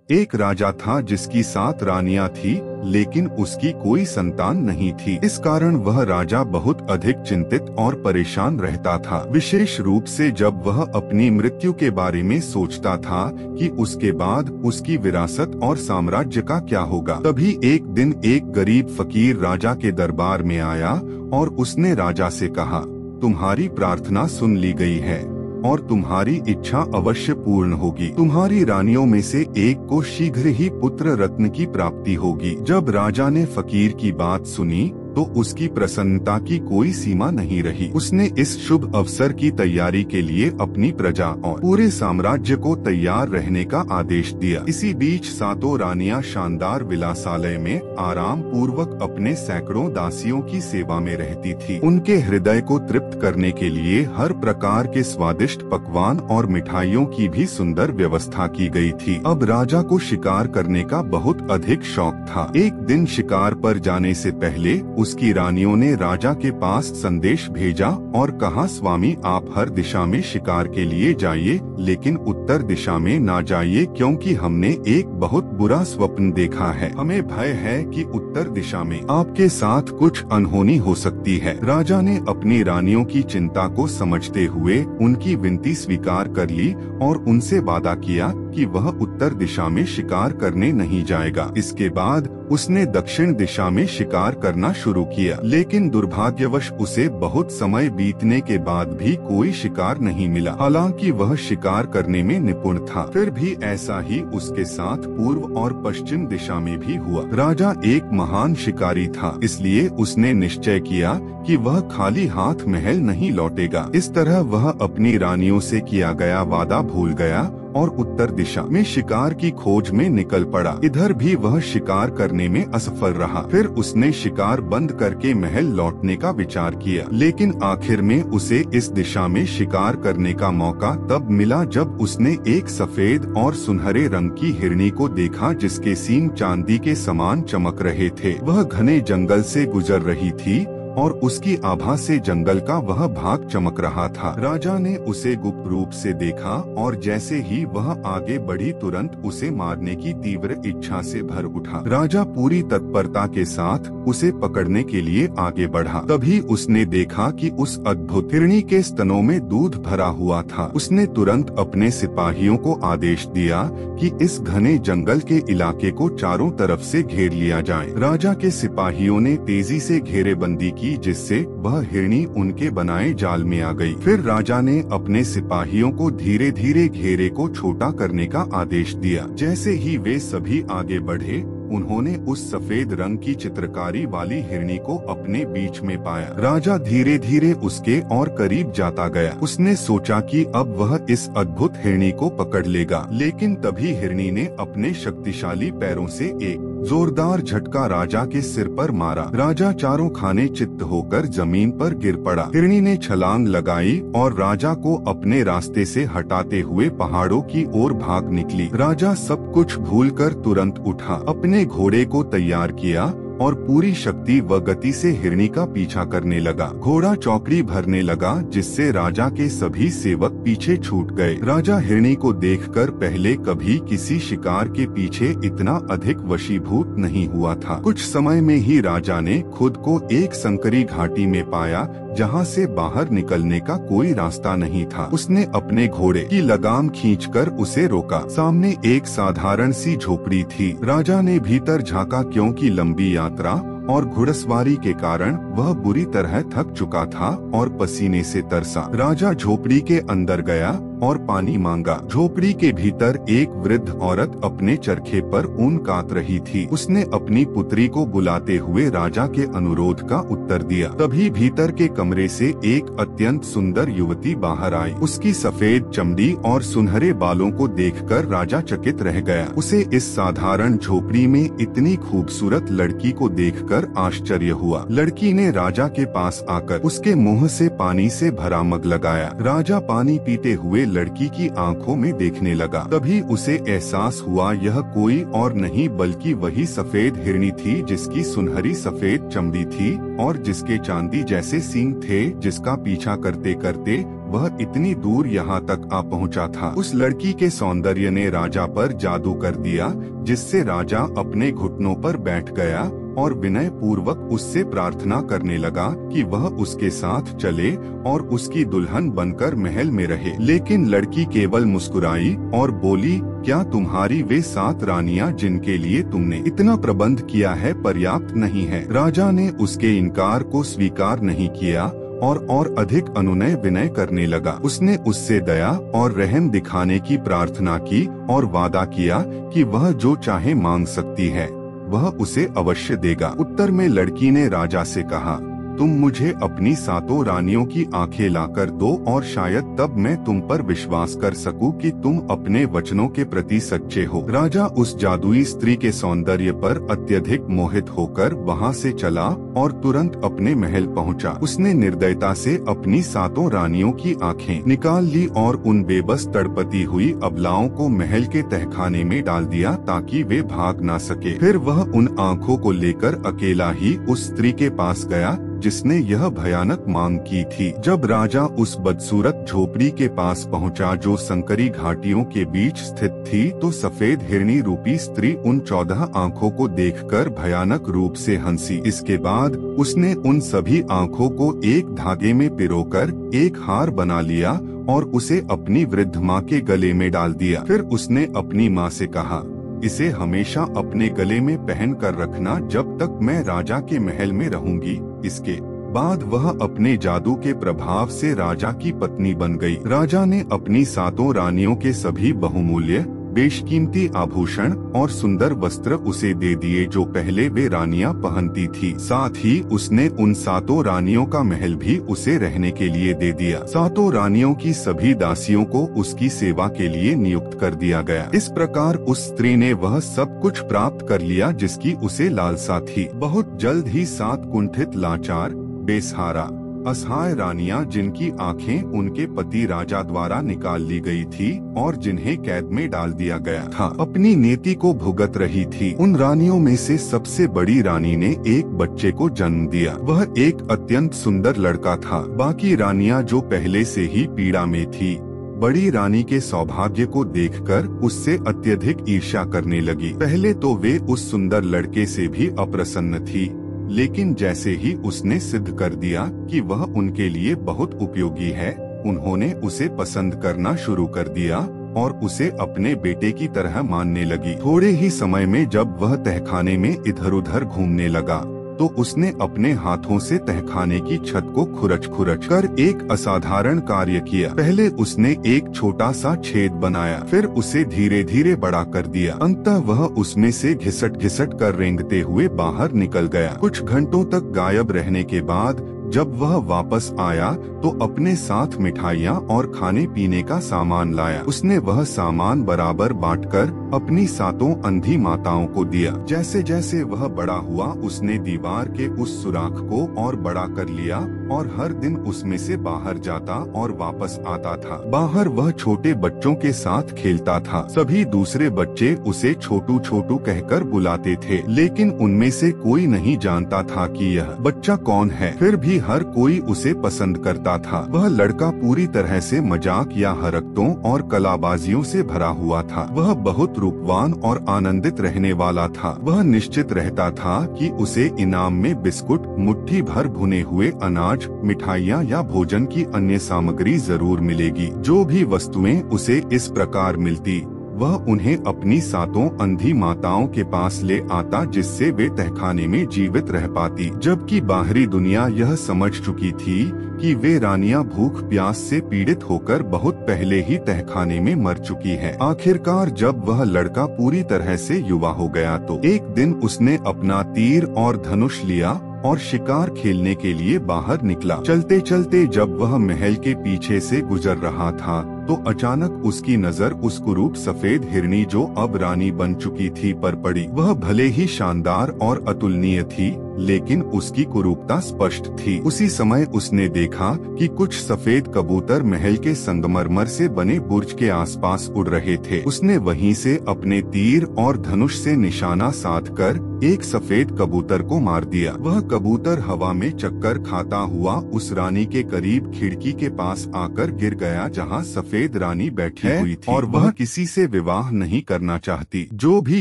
एक राजा था जिसकी 7 रानियां थी, लेकिन उसकी कोई संतान नहीं थी। इस कारण वह राजा बहुत अधिक चिंतित और परेशान रहता था, विशेष रूप से जब वह अपनी मृत्यु के बारे में सोचता था कि उसके बाद उसकी विरासत और साम्राज्य का क्या होगा। तभी एक दिन एक गरीब फकीर राजा के दरबार में आया और उसने राजा से कहा, तुम्हारी प्रार्थना सुन ली गई है और तुम्हारी इच्छा अवश्य पूर्ण होगी। तुम्हारी रानियों में से एक को शीघ्र ही पुत्र रत्न की प्राप्ति होगी। जब राजा ने फकीर की बात सुनी तो उसकी प्रसन्नता की कोई सीमा नहीं रही। उसने इस शुभ अवसर की तैयारी के लिए अपनी प्रजा और पूरे साम्राज्य को तैयार रहने का आदेश दिया। इसी बीच 7 रानियां शानदार विलासालय में आराम पूर्वक अपने सैकड़ों दासियों की सेवा में रहती थी। उनके हृदय को तृप्त करने के लिए हर प्रकार के स्वादिष्ट पकवान और मिठाइयों की भी सुंदर व्यवस्था की गई थी। अब राजा को शिकार करने का बहुत अधिक शौक था। एक दिन शिकार पर जाने से पहले उसकी रानियों ने राजा के पास संदेश भेजा और कहा, स्वामी आप हर दिशा में शिकार के लिए जाइए, लेकिन उत्तर दिशा में ना जाइए, क्योंकि हमने एक बहुत बुरा स्वप्न देखा है। हमें भय है कि उत्तर दिशा में आपके साथ कुछ अनहोनी हो सकती है। राजा ने अपनी रानियों की चिंता को समझते हुए उनकी विनती स्वीकार कर ली और उनसे वादा किया कि वह उत्तर दिशा में शिकार करने नहीं जाएगा। इसके बाद उसने दक्षिण दिशा में शिकार करना शुरू किया, लेकिन दुर्भाग्यवश उसे बहुत समय बीतने के बाद भी कोई शिकार नहीं मिला। हालांकि वह शिकार करने में निपुण था, फिर भी ऐसा ही उसके साथ पूर्व और पश्चिम दिशा में भी हुआ। राजा एक महान शिकारी था, इसलिए उसने निश्चय किया कि वह खाली हाथ महल नहीं लौटेगा। इस तरह वह अपनी रानियों से किया गया वादा भूल गया और उत्तर दिशा में शिकार की खोज में निकल पड़ा। इधर भी वह शिकार करने में असफल रहा। फिर उसने शिकार बंद करके महल लौटने का विचार किया, लेकिन आखिर में उसे इस दिशा में शिकार करने का मौका तब मिला जब उसने एक सफेद और सुनहरे रंग की हिरनी को देखा, जिसके सींग चांदी के समान चमक रहे थे। वह घने जंगल से गुजर रही थी और उसकी आभा से जंगल का वह भाग चमक रहा था। राजा ने उसे गुप्त रूप से देखा और जैसे ही वह आगे बढ़ी, तुरंत उसे मारने की तीव्र इच्छा से भर उठा। राजा पूरी तत्परता के साथ उसे पकड़ने के लिए आगे बढ़ा। तभी उसने देखा कि उस अद्भुत हिरनी के स्तनों में दूध भरा हुआ था। उसने तुरंत अपने सिपाहियों को आदेश दिया कि इस घने जंगल के इलाके को चारों तरफ से घेर लिया जाए। राजा के सिपाहियों ने तेजी से घेरेबंदी की, जिससे वह हिरनी उनके बनाए जाल में आ गई। फिर राजा ने अपने सिपाहियों को धीरे धीरे घेरे को छोटा करने का आदेश दिया। जैसे ही वे सभी आगे बढ़े, उन्होंने उस सफेद रंग की चित्रकारी वाली हिरनी को अपने बीच में पाया। राजा धीरे धीरे उसके और करीब जाता गया। उसने सोचा कि अब वह इस अद्भुत हिरनी को पकड़ लेगा, लेकिन तभी हिरनी ने अपने शक्तिशाली पैरों से एक जोरदार झटका राजा के सिर पर मारा। राजा चारों खाने चित्त होकर जमीन पर गिर पड़ा। हिरनी ने छलांग लगाई और राजा को अपने रास्ते से हटाते हुए पहाड़ों की ओर भाग निकली। राजा सब कुछ भूलकर तुरंत उठा, अपने घोड़े को तैयार किया और पूरी शक्ति व गति से हिरनी का पीछा करने लगा। घोड़ा चौकड़ी भरने लगा, जिससे राजा के सभी सेवक पीछे छूट गए। राजा हिरनी को देखकर पहले कभी किसी शिकार के पीछे इतना अधिक वशीभूत नहीं हुआ था। कुछ समय में ही राजा ने खुद को एक संकरी घाटी में पाया, जहां से बाहर निकलने का कोई रास्ता नहीं था। उसने अपने घोड़े की लगाम खींचकर उसे रोका। सामने एक साधारण सी झोपड़ी थी। राजा ने भीतर झांका, क्योंकि लंबी यात्रा और घुड़सवारी के कारण वह बुरी तरह थक चुका था और पसीने से तरसा। राजा झोपड़ी के अंदर गया और पानी मांगा। झोपड़ी के भीतर एक वृद्ध औरत अपने चरखे पर ऊन काट रही थी। उसने अपनी पुत्री को बुलाते हुए राजा के अनुरोध का उत्तर दिया। तभी भीतर के कमरे से एक अत्यंत सुंदर युवती बाहर आई। उसकी सफेद चमड़ी और सुनहरे बालों को देखकर राजा चकित रह गया। उसे इस साधारण झोपड़ी में इतनी खूबसूरत लड़की को देखकर आश्चर्य हुआ। लड़की ने राजा के पास आकर उसके मुंह से पानी से भरा मग लगाया। राजा पानी पीते हुए लड़की की आंखों में देखने लगा। तभी उसे एहसास हुआ यह कोई और नहीं बल्कि वही सफेद हिरनी थी, जिसकी सुनहरी सफेद चमड़ी थी और जिसके चांदी जैसे सींग थे, जिसका पीछा करते करते वह इतनी दूर यहाँ तक आ पहुँचा था। उस लड़की के सौंदर्य ने राजा पर जादू कर दिया, जिससे राजा अपने घुटनों पर बैठ गया और विनय पूर्वक उससे प्रार्थना करने लगा कि वह उसके साथ चले और उसकी दुल्हन बनकर महल में रहे। लेकिन लड़की केवल मुस्कुराई और बोली, क्या तुम्हारी वे 7 रानियां जिनके लिए तुमने इतना प्रबंध किया है पर्याप्त नहीं है? राजा ने उसके इनकार को स्वीकार नहीं किया और अधिक अनुनय विनय करने लगा। उसने उससे दया और रहम दिखाने की प्रार्थना की और वादा किया कि वह जो चाहे मांग सकती है, वह उसे अवश्य देगा। उत्तर में लड़की ने राजा से कहा, तुम मुझे अपनी 7 रानियों की आंखें लाकर दो और शायद तब मैं तुम पर विश्वास कर सकूं कि तुम अपने वचनों के प्रति सच्चे हो। राजा उस जादुई स्त्री के सौंदर्य पर अत्यधिक मोहित होकर वहां से चला और तुरंत अपने महल पहुंचा। उसने निर्दयता से अपनी 7 रानियों की आंखें निकाल ली और उन बेबस तड़पती हुई अबलाओं को महल के तहखाने में डाल दिया ताकि वे भाग ना सके। फिर वह उन आंखों को लेकर अकेला ही उस स्त्री के पास गया जिसने यह भयानक मांग की थी। जब राजा उस बदसूरत झोपड़ी के पास पहुंचा जो संकरी घाटियों के बीच स्थित थी, तो सफेद हिरनी रूपी स्त्री उन 14 आंखों को देखकर भयानक रूप से हंसी। इसके बाद उसने उन सभी आंखों को एक धागे में पिरोकर एक हार बना लिया और उसे अपनी वृद्ध माँ के गले में डाल दिया। फिर उसने अपनी माँ से कहा, इसे हमेशा अपने गले में पहन कर रखना जब तक मैं राजा के महल में रहूंगी। इसके बाद वह अपने जादू के प्रभाव से राजा की पत्नी बन गई। राजा ने अपनी 7 रानियों के सभी बहुमूल्य बेशकीमती आभूषण और सुंदर वस्त्र उसे दे दिए जो पहले वे रानियां पहनती थी। साथ ही उसने उन 7 रानियों का महल भी उसे रहने के लिए दे दिया। 7 रानियों की सभी दासियों को उसकी सेवा के लिए नियुक्त कर दिया गया। इस प्रकार उस स्त्री ने वह सब कुछ प्राप्त कर लिया जिसकी उसे लालसा थी। बहुत जल्द ही 7 कुंठित, लाचार, बेसहारा, असहाय रानियां जिनकी आंखें उनके पति राजा द्वारा निकाल ली गई थी और जिन्हें कैद में डाल दिया गया था, अपनी नीति को भुगत रही थी। उन रानियों में से सबसे बड़ी रानी ने एक बच्चे को जन्म दिया। वह एक अत्यंत सुंदर लड़का था। बाकी रानियां जो पहले से ही पीड़ा में थी, बड़ी रानी के सौभाग्य को देखकर उससे अत्यधिक ईर्ष्या करने लगी। पहले तो वे उस सुंदर लड़के से भी अप्रसन्न थी, लेकिन जैसे ही उसने सिद्ध कर दिया कि वह उनके लिए बहुत उपयोगी है, उन्होंने उसे पसंद करना शुरू कर दिया और उसे अपने बेटे की तरह मानने लगी। थोड़े ही समय में जब वह तहखाने में इधर उधर घूमने लगा, तो उसने अपने हाथों से तहखाने की छत को खुरच कर एक असाधारण कार्य किया। पहले उसने एक छोटा सा छेद बनाया, फिर उसे धीरे धीरे बड़ा कर दिया। अंततः वह उसमें से घिसट कर रेंगते हुए बाहर निकल गया। कुछ घंटों तक गायब रहने के बाद जब वह वापस आया तो अपने साथ मिठाइयाँ और खाने पीने का सामान लाया। उसने वह सामान बराबर बांटकर अपनी 7 अंधी माताओं को दिया। जैसे जैसे वह बड़ा हुआ, उसने दीवार के उस सुराख को और बड़ा कर लिया और हर दिन उसमें से बाहर जाता और वापस आता था। बाहर वह छोटे बच्चों के साथ खेलता था। सभी दूसरे बच्चे उसे छोटू छोटू कहकर बुलाते थे, लेकिन उनमें से कोई नहीं जानता था कि यह बच्चा कौन है। फिर भी हर कोई उसे पसंद करता था। वह लड़का पूरी तरह से मजाक या हरकतों और कलाबाजियों से भरा हुआ था। वह बहुत रूपवान और आनंदित रहने वाला था। वह निश्चित रहता था कि उसे इनाम में बिस्कुट, मुट्ठी भर भुने हुए अनाज, मिठाइयाँ या भोजन की अन्य सामग्री जरूर मिलेगी। जो भी वस्तुएं उसे इस प्रकार मिलती, वह उन्हें अपनी 7 अंधी माताओं के पास ले आता, जिससे वे तहखाने में जीवित रह पाती। जबकि बाहरी दुनिया यह समझ चुकी थी कि वे रानियां भूख प्यास से पीड़ित होकर बहुत पहले ही तहखाने में मर चुकी है। आखिरकार जब वह लड़का पूरी तरह से युवा हो गया तो एक दिन उसने अपना तीर और धनुष लिया और शिकार खेलने के लिए बाहर निकला। चलते चलते जब वह महल के पीछे से गुजर रहा था तो अचानक उसकी नजर उस कुरूप सफेद हिरनी जो अब रानी बन चुकी थी पर पड़ी। वह भले ही शानदार और अतुलनीय थी, लेकिन उसकी कुरूपता स्पष्ट थी। उसी समय उसने देखा कि कुछ सफेद कबूतर महल के संगमरमर से बने बुर्ज के आसपास उड़ रहे थे। उसने वहीं से अपने तीर और धनुष से निशाना साधकर एक सफेद कबूतर को मार दिया। वह कबूतर हवा में चक्कर खाता हुआ उस रानी के करीब खिड़की के पास आकर गिर गया जहां सफेद रानी बैठी हुई थी, और वह किसी से विवाह नहीं करना चाहती। जो भी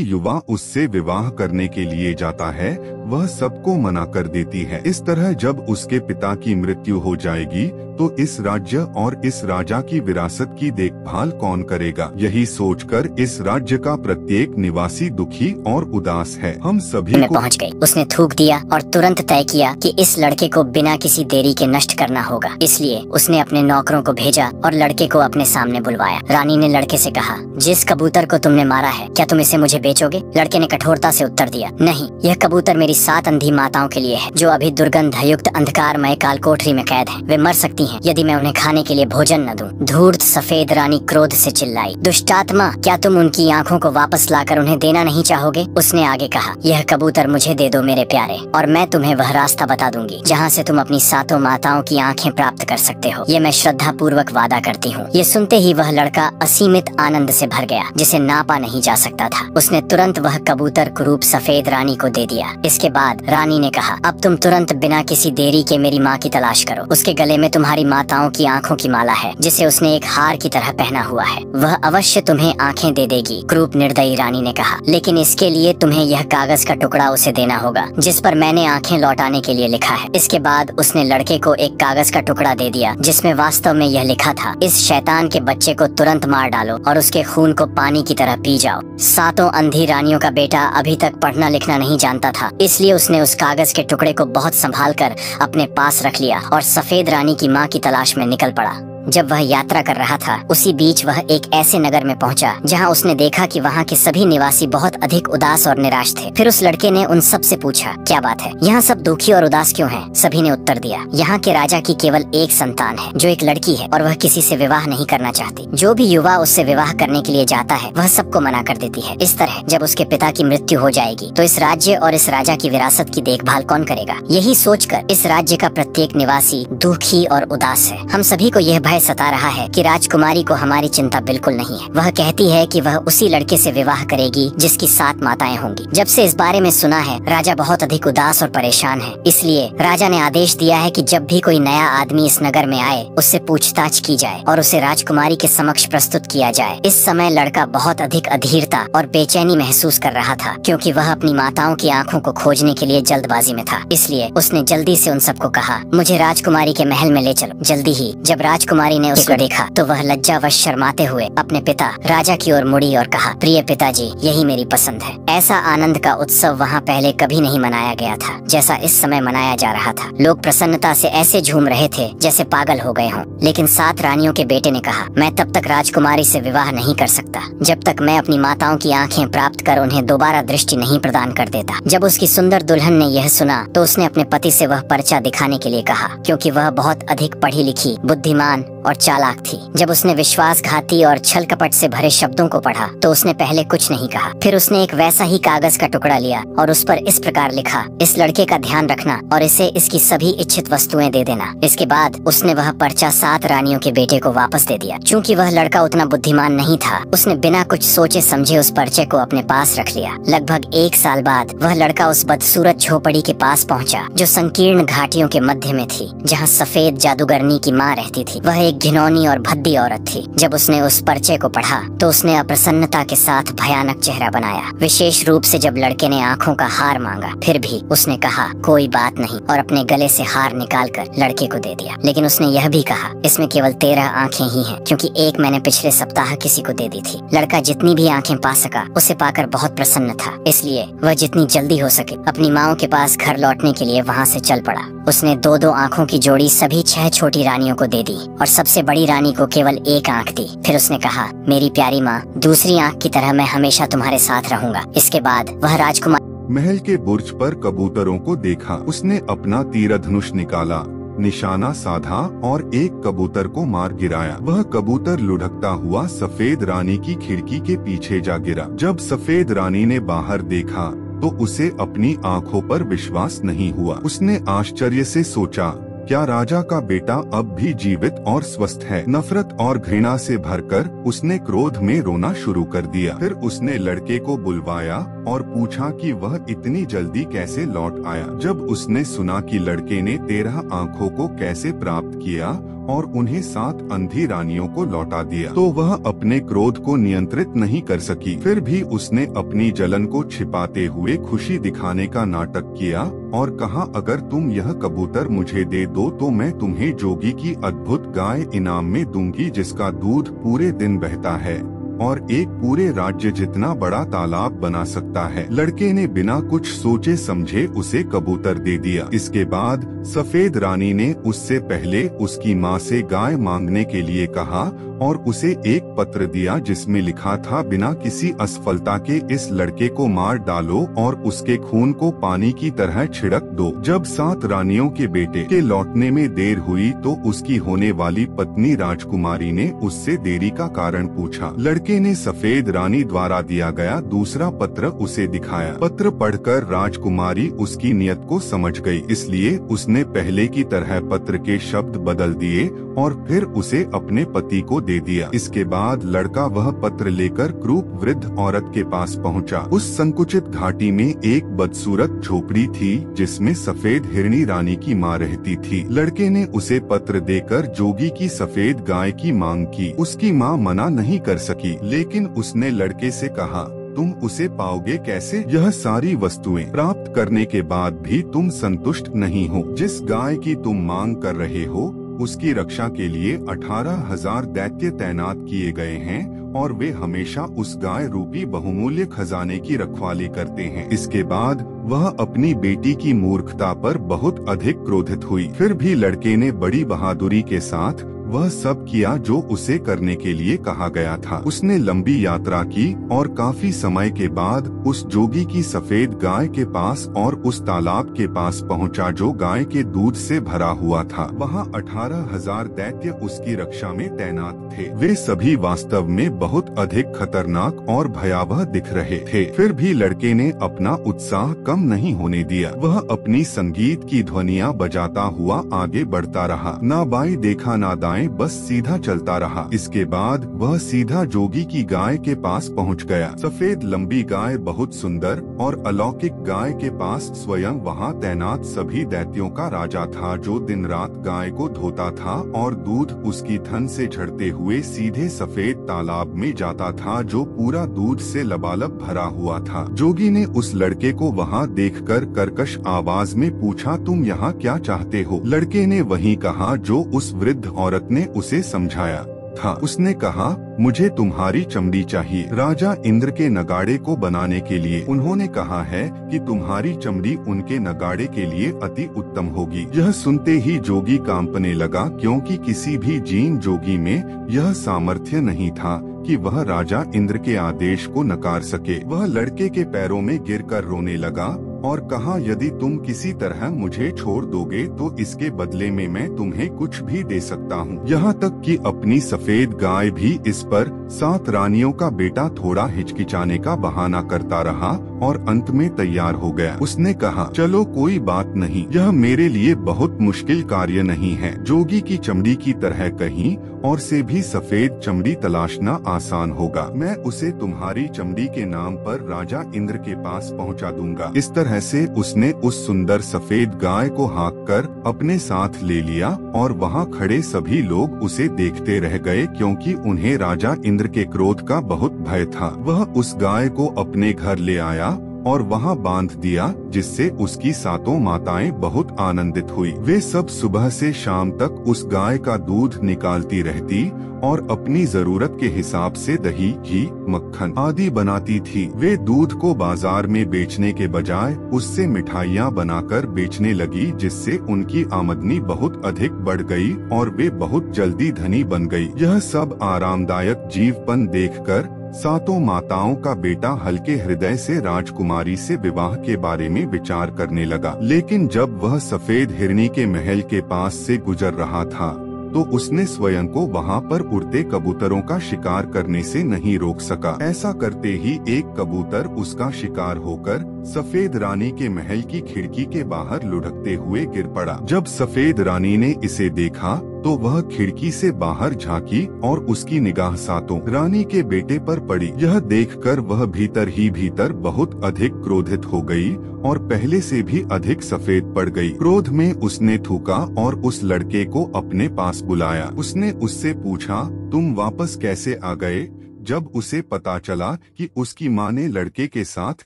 युवा उससे विवाह करने के लिए जाता है वह सबको मना कर देती है। इस तरह जब उसके पिता की मृत्यु हो जाएगी तो इस राज्य और इस राजा की विरासत की देखभाल कौन करेगा। यही सोचकर इस राज्य का प्रत्येक निवासी दुखी और उदास है। हम सभी में पहुंच गई। उसने थूक दिया और तुरंत तय किया कि इस लड़के को बिना किसी देरी के नष्ट करना होगा। इसलिए उसने अपने नौकरों को भेजा और लड़के को अपने सामने बुलवाया। रानी ने लड़के से कहा, जिस कबूतर को तुमने मारा है क्या तुम इसे मुझे बेचोगे? लड़के ने कठोरता से उत्तर दिया, नहीं, यह कबूतर मेरी 7 अंधी माताओं के लिए है जो अभी दुर्गंधयुक्त अंधकारमय काल कोठरी में कैद हैं। वे मर सकती हैं यदि मैं उन्हें खाने के लिए भोजन न दूं। धूर्त सफेद रानी क्रोध से चिल्लाई, दुष्टात्मा, क्या तुम उनकी आंखों को वापस लाकर उन्हें देना नहीं चाहोगे? उसने आगे कहा, यह कबूतर मुझे दे दो मेरे प्यारे, और मैं तुम्हें वह रास्ता बता दूंगी जहाँ से तुम अपनी 7 माताओं की आंखें प्राप्त कर सकते हो। ये मैं श्रद्धा पूर्वक वादा करती हूँ। ये सुनते ही वह लड़का असीमित आनंद से भर गया जिसे नापा नहीं जा सकता था। उसने तुरंत वह कबूतर कुरूप सफेद रानी को दे दिया। इसके बाद रानी ने कहा, अब तुम तुरंत बिना किसी देरी के मेरी माँ की तलाश करो। उसके गले में तुम्हारी माताओं की आंखों की माला है जिसे उसने एक हार की तरह पहना हुआ है। वह अवश्य तुम्हें आंखें दे देगी। क्रूप निर्दयी रानी ने कहा, लेकिन इसके लिए तुम्हें यह कागज का टुकड़ा उसे देना होगा जिस पर मैंने आंखें लौटाने के लिए लिखा है। इसके बाद उसने लड़के को एक कागज का टुकड़ा दे दिया जिसमें वास्तव में यह लिखा था, इस शैतान के बच्चे को तुरंत मार डालो और उसके खून को पानी की तरह पी जाओ। 7 अंधी रानियों का बेटा अभी तक पढ़ना लिखना नहीं जानता था, इसलिए उसने उस कागज के टुकड़े को बहुत संभाल कर अपने पास रख लिया और सफेद रानी की माँ की तलाश में निकल पड़ा। जब वह यात्रा कर रहा था उसी बीच वह एक ऐसे नगर में पहुंचा जहां उसने देखा कि वहां के सभी निवासी बहुत अधिक उदास और निराश थे। फिर उस लड़के ने उन सब से पूछा, क्या बात है, यहाँ सब दुखी और उदास क्यों हैं? सभी ने उत्तर दिया, यहाँ के राजा की केवल एक संतान है जो एक लड़की है और वह किसी से विवाह नहीं करना चाहती। जो भी युवा उससे विवाह करने के लिए जाता है वह सबको मना कर देती है। इस तरह जब उसके पिता की मृत्यु हो जाएगी तो इस राज्य और इस राजा की विरासत की देखभाल कौन करेगा? यही सोचकर इस राज्य का प्रत्येक निवासी दुखी और उदास है। हम सभी को यह सता रहा है कि राजकुमारी को हमारी चिंता बिल्कुल नहीं है। वह कहती है कि वह उसी लड़के से विवाह करेगी जिसकी 7 माताएं होंगी। जब से इस बारे में सुना है राजा बहुत अधिक उदास और परेशान है। इसलिए राजा ने आदेश दिया है कि जब भी कोई नया आदमी इस नगर में आए उससे पूछताछ की जाए और उसे राजकुमारी के समक्ष प्रस्तुत किया जाए। इस समय लड़का बहुत अधिक अधीरता और बेचैनी महसूस कर रहा था क्योंकि वह अपनी माताओं की आंखों को खोजने के लिए जल्दबाजी में था। इसलिए उसने जल्दी से उन सबको कहा, मुझे राजकुमारी के महल में ले चलो। जल्दी ही जब राजकुमारी ने उसको देखा तो वह लज्जावश शर्माते हुए अपने पिता राजा की ओर मुड़ी और कहा, प्रिय पिताजी, यही मेरी पसंद है। ऐसा आनंद का उत्सव वहाँ पहले कभी नहीं मनाया गया था जैसा इस समय मनाया जा रहा था। लोग प्रसन्नता से ऐसे झूम रहे थे जैसे पागल हो गए हों। लेकिन 7 रानियों के बेटे ने कहा, मैं तब तक राजकुमारी से विवाह नहीं कर सकता जब तक मैं अपनी माताओं की आंखें प्राप्त कर उन्हें दोबारा दृष्टि नहीं प्रदान कर देता। जब उसकी सुंदर दुल्हन ने यह सुना तो उसने अपने पति से वह पर्चा दिखाने के लिए कहा क्योंकि वह बहुत अधिक पढ़ी लिखी, बुद्धिमान और चालाक थी। जब उसने विश्वासघाती और छल कपट से भरे शब्दों को पढ़ा तो उसने पहले कुछ नहीं कहा। फिर उसने एक वैसा ही कागज का टुकड़ा लिया और उस पर इस प्रकार लिखा, इस लड़के का ध्यान रखना और इसे इसकी सभी इच्छित वस्तुएं दे देना। इसके बाद उसने वह पर्चा 7 रानियों के बेटे को वापस दे दिया। चूँकि वह लड़का उतना बुद्धिमान नहीं था उसने बिना कुछ सोचे समझे उस पर्चे को अपने पास रख लिया। लगभग 1 साल बाद वह लड़का उस बदसूरत झोपड़ी के पास पहुँचा जो संकीर्ण घाटियों के मध्य में थी, जहाँ सफेद जादूगरनी की माँ रहती थी। वह एक घिनौनी और भद्दी औरत थी। जब उसने उस पर्चे को पढ़ा तो उसने अप्रसन्नता के साथ भयानक चेहरा बनाया, विशेष रूप से जब लड़के ने आंखों का हार मांगा। फिर भी उसने कहा, कोई बात नहीं, और अपने गले से हार निकालकर लड़के को दे दिया। लेकिन उसने यह भी कहा, इसमें केवल 13 आंखें ही हैं क्योंकि एक मैंने पिछले सप्ताह किसी को दे दी थी। लड़का जितनी भी आंखें पा सका उसे पाकर बहुत प्रसन्न था, इसलिए वह जितनी जल्दी हो सके अपनी माँ के पास घर लौटने के लिए वहाँ से चल पड़ा। उसने 2-2 आंखों की जोड़ी सभी 6 छोटी रानियों को दे दी और सबसे बड़ी रानी को केवल 1 आंख दी। फिर उसने कहा, मेरी प्यारी माँ, दूसरी आंख की तरह मैं हमेशा तुम्हारे साथ रहूंगा। इसके बाद वह राजकुमार महल के बुर्ज पर कबूतरों को देखा। उसने अपना तीर धनुष निकाला निशाना साधा और एक कबूतर को मार गिराया। वह कबूतर लुढ़कता हुआ सफेद रानी की खिड़की के पीछे जा गिरा। जब सफेद रानी ने बाहर देखा तो उसे अपनी आंखों पर विश्वास नहीं हुआ। उसने आश्चर्य से सोचा, क्या राजा का बेटा अब भी जीवित और स्वस्थ है? नफरत और घृणा से भरकर उसने क्रोध में रोना शुरू कर दिया। फिर उसने लड़के को बुलवाया और पूछा कि वह इतनी जल्दी कैसे लौट आया। जब उसने सुना कि लड़के ने 13 आंखों को कैसे प्राप्त किया और उन्हें 7 अंधी रानियों को लौटा दिया, तो वह अपने क्रोध को नियंत्रित नहीं कर सकी। फिर भी उसने अपनी जलन को छिपाते हुए खुशी दिखाने का नाटक किया और कहा, अगर तुम यह कबूतर मुझे दे दो तो मैं तुम्हें जोगी की अद्भुत गाय इनाम में दूंगी, जिसका दूध पूरे दिन बहता है और एक पूरे राज्य जितना बड़ा तालाब बना सकता है। लड़के ने बिना कुछ सोचे समझे उसे कबूतर दे दिया। इसके बाद सफेद रानी ने उससे पहले उसकी माँ से गाय मांगने के लिए कहा और उसे एक पत्र दिया जिसमें लिखा था, बिना किसी असफलता के इस लड़के को मार डालो और उसके खून को पानी की तरह छिड़क दो। जब 7 रानियों के बेटे के लौटने में देर हुई तो उसकी होने वाली पत्नी राजकुमारी ने उससे देरी का कारण पूछा। लड़के ने सफेद रानी द्वारा दिया गया दूसरा पत्र उसे दिखाया। पत्र पढ़कर राजकुमारी उसकी नियत को समझ गई, इसलिए उसने पहले की तरह पत्र के शब्द बदल दिए और फिर उसे अपने पति को दे दिया। इसके बाद लड़का वह पत्र लेकर क्रूप वृद्ध औरत के पास पहुंचा। उस संकुचित घाटी में एक बदसूरत झोपड़ी थी जिसमें सफेद हिरनी रानी की माँ रहती थी। लड़के ने उसे पत्र देकर जोगी की सफेद गाय की मांग की। उसकी माँ मना नहीं कर सकी, लेकिन उसने लड़के से कहा, तुम उसे पाओगे कैसे? यह सारी वस्तुएं प्राप्त करने के बाद भी तुम संतुष्ट नहीं हो। जिस गाय की तुम मांग कर रहे हो उसकी रक्षा के लिए 18,000 दैत्य तैनात किए गए हैं और वे हमेशा उस गाय रूपी बहुमूल्य खजाने की रखवाली करते हैं। इसके बाद वह अपनी बेटी की मूर्खता पर बहुत अधिक क्रोधित हुई। फिर भी लड़के ने बड़ी बहादुरी के साथ वह सब किया जो उसे करने के लिए कहा गया था। उसने लंबी यात्रा की और काफी समय के बाद उस जोगी की सफेद गाय के पास और उस तालाब के पास पहुंचा जो गाय के दूध से भरा हुआ था। वहां 18,000 दैत्य उसकी रक्षा में तैनात थे। वे सभी वास्तव में बहुत अधिक खतरनाक और भयावह दिख रहे थे। फिर भी लड़के ने अपना उत्साह कम नहीं होने दिया। वह अपनी संगीत की ध्वनियाँ बजाता हुआ आगे बढ़ता रहा। ना बाएं देखा ना दाएं, बस सीधा चलता रहा। इसके बाद वह सीधा जोगी की गाय के पास पहुंच गया। सफेद लंबी गाय बहुत सुंदर और अलौकिक गाय के पास स्वयं वहां तैनात सभी दैत्यों का राजा था, जो दिन रात गाय को धोता था और दूध उसकी थन से झड़ते हुए सीधे सफेद तालाब में जाता था जो पूरा दूध से लबालब भरा हुआ था। जोगी ने उस लड़के को वहां देखकर कर्कश आवाज में पूछा, तुम यहाँ क्या चाहते हो? लड़के ने वही कहा जो उस वृद्ध औरत ने उसे समझाया था। उसने कहा, मुझे तुम्हारी चमड़ी चाहिए। राजा इंद्र के नगाड़े को बनाने के लिए उन्होंने कहा है कि तुम्हारी चमड़ी उनके नगाड़े के लिए अति उत्तम होगी। यह सुनते ही जोगी कांपने लगा, क्योंकि किसी भी जीन जोगी में यह सामर्थ्य नहीं था कि वह राजा इंद्र के आदेश को नकार सके। वह लड़के के पैरों में गिरकर रोने लगा और कहा, यदि तुम किसी तरह मुझे छोड़ दोगे तो इसके बदले में मैं तुम्हें कुछ भी दे सकता हूँ। यहाँ तक कि अपनी सफेद गाय भी इस पर 7 रानियों का बेटा थोड़ा हिचकिचाने का बहाना करता रहा और अंत में तैयार हो गया। उसने कहा, चलो कोई बात नहीं, यह मेरे लिए बहुत मुश्किल कार्य नहीं है। जोगी की चमड़ी की तरह कहीं और से भी सफेद चमड़ी तलाशना आसान होगा। मैं उसे तुम्हारी चमड़ी के नाम पर राजा इंद्र के पास पहुंचा दूंगा। इस तरह से उसने उस सुंदर सफेद गाय को हाँककर अपने साथ ले लिया और वहां खड़े सभी लोग उसे देखते रह गए, क्योंकि उन्हें राजा इंद्र के क्रोध का बहुत भय था। वह उस गाय को अपने घर ले आया और वहां बांध दिया, जिससे उसकी 7 माताएं बहुत आनंदित हुई। वे सब सुबह से शाम तक उस गाय का दूध निकालती रहती और अपनी जरूरत के हिसाब से दही, घी, मक्खन आदि बनाती थी। वे दूध को बाजार में बेचने के बजाय उससे मिठाइयाँ बनाकर बेचने लगी, जिससे उनकी आमदनी बहुत अधिक बढ़ गई और वे बहुत जल्दी धनी बन गई। यह सब आरामदायक जीवपन देखकर सातों माताओं का बेटा हल्के हृदय से राजकुमारी से विवाह के बारे में विचार करने लगा, लेकिन जब वह सफेद हिरनी के महल के पास से गुजर रहा था तो उसने स्वयं को वहां पर उड़ते कबूतरों का शिकार करने से नहीं रोक सका। ऐसा करते ही एक कबूतर उसका शिकार होकर सफेद रानी के महल की खिड़की के बाहर लुढ़कते हुए गिर पड़ा। जब सफेद रानी ने इसे देखा तो वह खिड़की से बाहर झांकी और उसकी निगाह सातों रानी के बेटे पर पड़ी। यह देखकर वह भीतर ही भीतर बहुत अधिक क्रोधित हो गई और पहले से भी अधिक सफेद पड़ गई। क्रोध में उसने थूका और उस लड़के को अपने पास बुलाया। उसने उससे पूछा, तुम वापस कैसे आ गए? जब उसे पता चला कि उसकी माँ ने लड़के के साथ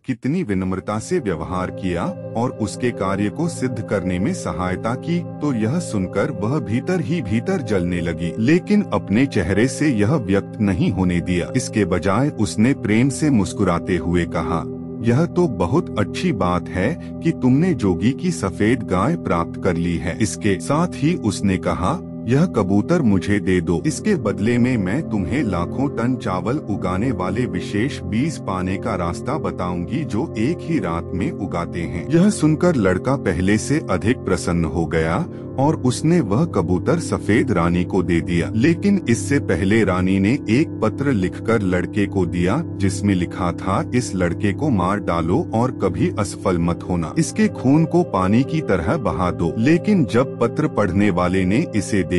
कितनी विनम्रता से व्यवहार किया और उसके कार्य को सिद्ध करने में सहायता की, तो यह सुनकर वह भीतर ही भीतर जलने लगी, लेकिन अपने चेहरे से यह व्यक्त नहीं होने दिया। इसके बजाय उसने प्रेम से मुस्कुराते हुए कहा, यह तो बहुत अच्छी बात है कि तुमने जोगी की सफेद गाय प्राप्त कर ली है। इसके साथ ही उसने कहा, यह कबूतर मुझे दे दो, इसके बदले में मैं तुम्हें लाखों टन चावल उगाने वाले विशेष बीज पाने का रास्ता बताऊंगी जो एक ही रात में उगाते हैं। यह सुनकर लड़का पहले से अधिक प्रसन्न हो गया और उसने वह कबूतर सफेद रानी को दे दिया। लेकिन इससे पहले रानी ने एक पत्र लिखकर लड़के को दिया जिसमें लिखा था, इस लड़के को मार डालो और कभी असफल मत होना, इसके खून को पानी की तरह बहा दो। लेकिन जब पत्र पढ़ने वाले ने इसे देखा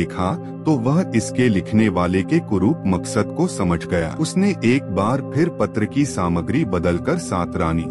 तो वह इसके लिखने वाले के कुरूप मकसद को समझ गया। उसने एक बार फिर पत्र की सामग्री बदलकर सात रानी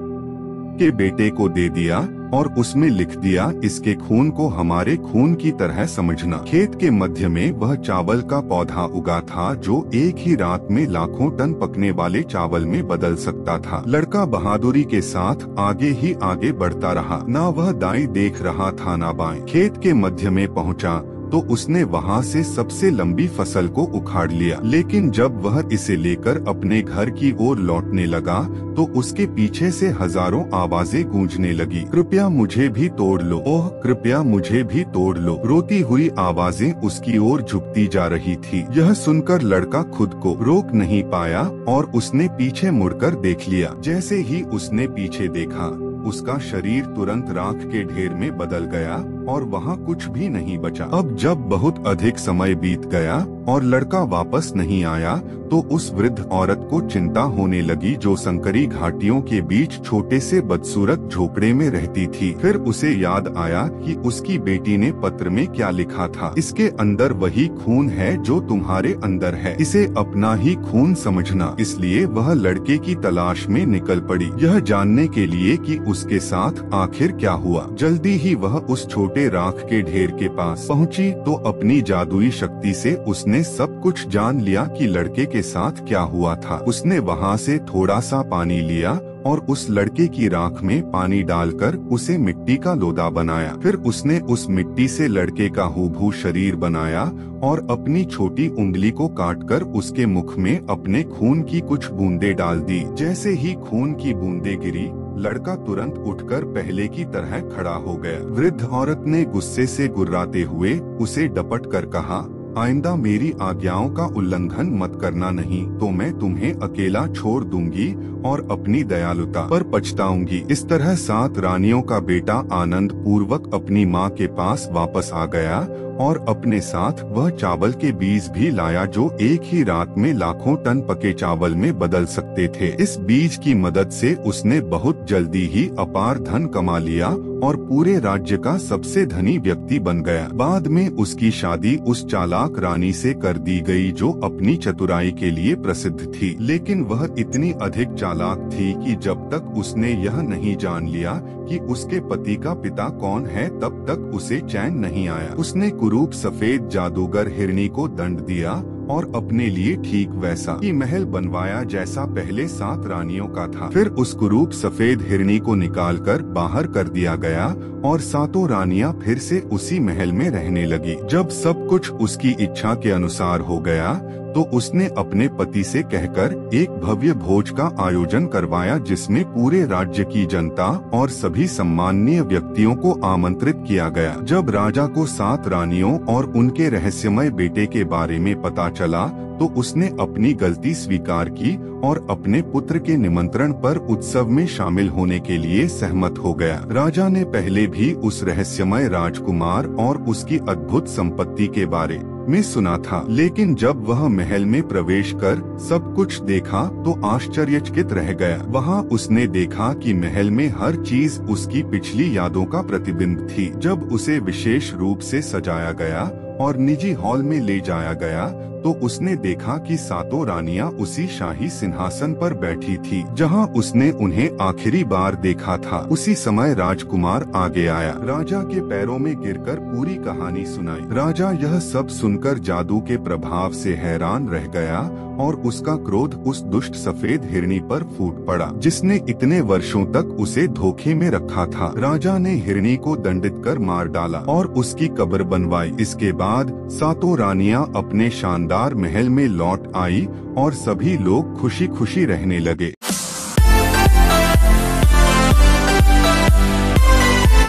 के बेटे को दे दिया और उसमें लिख दिया, इसके खून को हमारे खून की तरह समझना। खेत के मध्य में वह चावल का पौधा उगा था जो एक ही रात में लाखों टन पकने वाले चावल में बदल सकता था। लड़का बहादुरी के साथ आगे ही आगे बढ़ता रहा, ना वह दाएं देख रहा था ना बाएं। खेत के मध्य में पहुंचा तो उसने वहां से सबसे लंबी फसल को उखाड़ लिया, लेकिन जब वह इसे लेकर अपने घर की ओर लौटने लगा तो उसके पीछे से हजारों आवाजें गूंजने लगी, कृपया मुझे भी तोड़ लो, ओह कृपया मुझे भी तोड़ लो। रोती हुई आवाजें उसकी ओर झुकती जा रही थी। यह सुनकर लड़का खुद को रोक नहीं पाया और उसने पीछे मुड़कर देख लिया। जैसे ही उसने पीछे देखा उसका शरीर तुरंत राख के ढेर में बदल गया और वहाँ कुछ भी नहीं बचा। अब जब बहुत अधिक समय बीत गया और लड़का वापस नहीं आया तो उस वृद्ध औरत को चिंता होने लगी जो संकरी घाटियों के बीच छोटे से बदसूरत झोपड़े में रहती थी। फिर उसे याद आया कि उसकी बेटी ने पत्र में क्या लिखा था, इसके अंदर वही खून है जो तुम्हारे अंदर है, इसे अपना ही खून समझना। इसलिए वह लड़के की तलाश में निकल पड़ी, यह जानने के लिए कि उसके साथ आखिर क्या हुआ। जल्दी ही वह उस छोटे राख के ढेर के पास पहुंची तो अपनी जादुई शक्ति से उसने सब कुछ जान लिया कि लड़के के साथ क्या हुआ था। उसने वहां से थोड़ा सा पानी लिया और उस लड़के की राख में पानी डालकर उसे मिट्टी का लोदा बनाया। फिर उसने उस मिट्टी से लड़के का हूबहू शरीर बनाया और अपनी छोटी उंगली को काटकर उसके मुख में अपने खून की कुछ बूंदें डाल दी। जैसे ही खून की बूंदें गिरी लड़का तुरंत उठकर पहले की तरह खड़ा हो गया। वृद्ध औरत ने गुस्से से गुर्राते हुए उसे डपट कर कहा, आइंदा मेरी आज्ञाओं का उल्लंघन मत करना, नहीं तो मैं तुम्हें अकेला छोड़ दूंगी और अपनी दयालुता पर पछताऊंगी। इस तरह सात रानियों का बेटा आनंद पूर्वक अपनी माँ के पास वापस आ गया और अपने साथ वह चावल के बीज भी लाया जो एक ही रात में लाखों टन पके चावल में बदल सकते थे। इस बीज की मदद से उसने बहुत जल्दी ही अपार धन कमा लिया और पूरे राज्य का सबसे धनी व्यक्ति बन गया। बाद में उसकी शादी उस चालाक रानी से कर दी गई जो अपनी चतुराई के लिए प्रसिद्ध थी, लेकिन वह इतनी अधिक चालाक थी कि जब तक उसने यह नहीं जान लिया कि उसके पति का पिता कौन है तब तक उसे चैन नहीं आया। उसने कुरूप सफेद जादूगर हिरनी को दंड दिया और अपने लिए ठीक वैसा ही महल बनवाया जैसा पहले सात रानियों का था। फिर उस कुरूप सफेद हिरनी को निकालकर बाहर कर दिया गया और सातों रानियां फिर से उसी महल में रहने लगी। जब सब कुछ उसकी इच्छा के अनुसार हो गया तो उसने अपने पति से कहकर एक भव्य भोज का आयोजन करवाया, जिसमें पूरे राज्य की जनता और सभी सम्माननीय व्यक्तियों को आमंत्रित किया गया। जब राजा को 7 रानियों और उनके रहस्यमय बेटे के बारे में पता चला तो उसने अपनी गलती स्वीकार की और अपने पुत्र के निमंत्रण पर उत्सव में शामिल होने के लिए सहमत हो गया। राजा ने पहले भी उस रहस्यमय राजकुमार और उसकी अद्भुत संपत्ति के बारे में सुना था, लेकिन जब वह महल में प्रवेश कर सब कुछ देखा तो आश्चर्यचकित रह गया। वहाँ उसने देखा कि महल में हर चीज उसकी पिछली यादों का प्रतिबिंब थी। जब उसे विशेष रूप से सजाया गया और निजी हॉल में ले जाया गया तो उसने देखा कि 7 रानियां उसी शाही सिंहासन पर बैठी थी जहां उसने उन्हें आखिरी बार देखा था। उसी समय राजकुमार आगे आया, राजा के पैरों में गिरकर पूरी कहानी सुनाई। राजा यह सब सुनकर जादू के प्रभाव से हैरान रह गया और उसका क्रोध उस दुष्ट सफेद हिरनी पर फूट पड़ा जिसने इतने वर्षों तक उसे धोखे में रखा था। राजा ने हिरनी को दंडित कर मार डाला और उसकी कब्र बनवाई। इसके बाद 7 रानियां अपने शानदार महल में लौट आई और सभी लोग खुशी खुशी रहने लगे।